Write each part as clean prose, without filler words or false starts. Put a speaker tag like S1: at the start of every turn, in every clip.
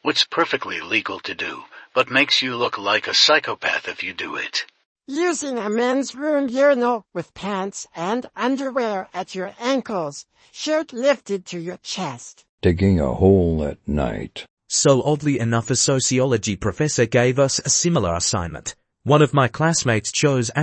S1: which is perfectly legal to do, but makes you look like a psychopath if you do it.
S2: Using a men's room urinal with pants and underwear at your ankles, shirt lifted to your chest.
S3: Digging a hole at night.
S4: So oddly enough, a sociology professor gave us a similar assignment. One of my classmates chose *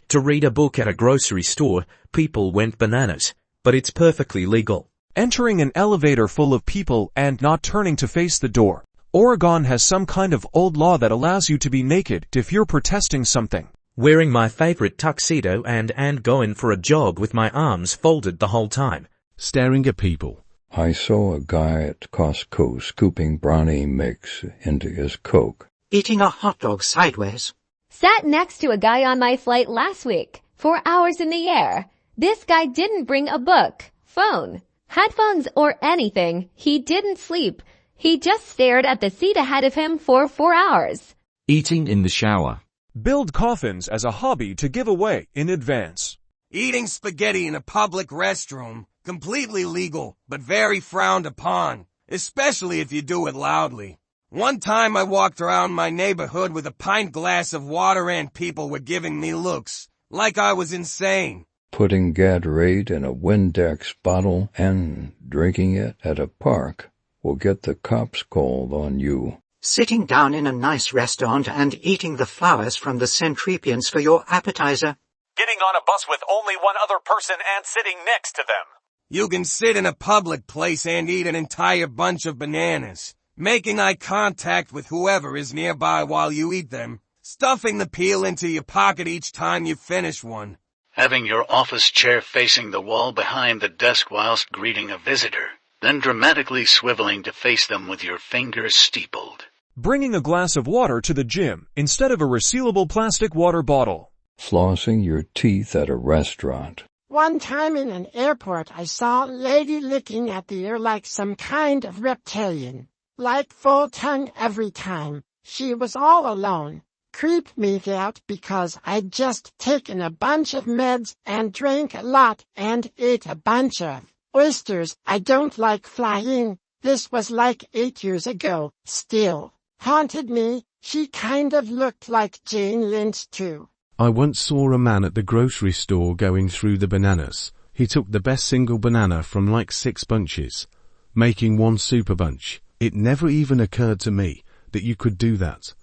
S4: to read a book at a grocery store. People went bananas, but it's perfectly legal.
S5: Entering an elevator full of people and not turning to face the door. Oregon has some kind of old law that allows you to be naked if you're protesting something.
S4: Wearing my favorite tuxedo and going for a jog with my arms folded the whole time.
S6: Staring at people.
S3: I saw a guy at Costco scooping brownie mix into his Coke.
S7: Eating a hot dog sideways.
S8: Sat next to a guy on my flight last week, 4 hours in the air. This guy didn't bring a book, phone, headphones or anything. He didn't sleep. He just stared at the seat ahead of him for 4 hours.
S6: Eating in the shower.
S5: Build coffins as a hobby to give away in advance.
S9: Eating spaghetti in a public restroom. Completely legal, but very frowned upon, especially if you do it loudly. One time I walked around my neighborhood with a pint glass of water and people were giving me looks, like I was insane.
S3: Putting Gatorade in a Windex bottle and drinking it at a park will get the cops called on you.
S7: Sitting down in a nice restaurant and eating the flowers from the centripeans for your appetizer.
S10: Getting on a bus with only one other person and sitting next to them.
S9: You can sit in a public place and eat an entire bunch of bananas, making eye contact with whoever is nearby while you eat them, stuffing the peel into your pocket each time you finish one.
S1: Having your office chair facing the wall behind the desk whilst greeting a visitor, then dramatically swiveling to face them with your fingers steepled.
S5: Bringing a glass of water to the gym instead of a resealable plastic water bottle.
S3: Flossing your teeth at a restaurant.
S2: One time in an airport I saw a lady licking at the ear like some kind of reptilian. Like full tongue every time. She was all alone. Creeped me out because I'd just taken a bunch of meds and drank a lot and ate a bunch of oysters. I don't like flying. This was like 8 years ago. Still haunted me. She kind of looked like Jane Lynch too.
S6: I once saw a man at the grocery store going through the bananas. He took the best single banana from like 6 bunches, making one super bunch. It never even occurred to me that you could do that.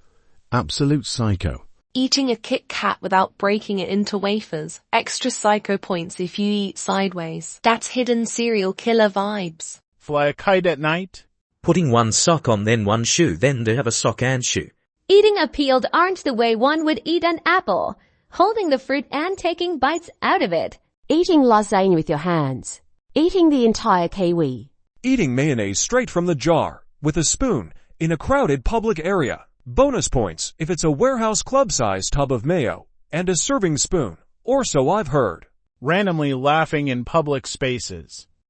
S6: Absolute psycho.
S11: Eating a Kit Kat without breaking it into wafers. Extra psycho points if you eat sideways. That's hidden serial killer vibes.
S12: Fly a kite at night.
S4: Putting one sock on then one shoe, then to have a sock and shoe.
S8: Eating a peeled orange the way one would eat an apple. Holding the fruit and taking bites out of it.
S13: Eating lasagne with your hands. Eating the entire kiwi.
S5: Eating mayonnaise straight from the jar, with a spoon, in a crowded public area. Bonus points if it's a warehouse club-sized tub of mayo, and a serving spoon, or so I've heard.
S12: Randomly laughing in public spaces.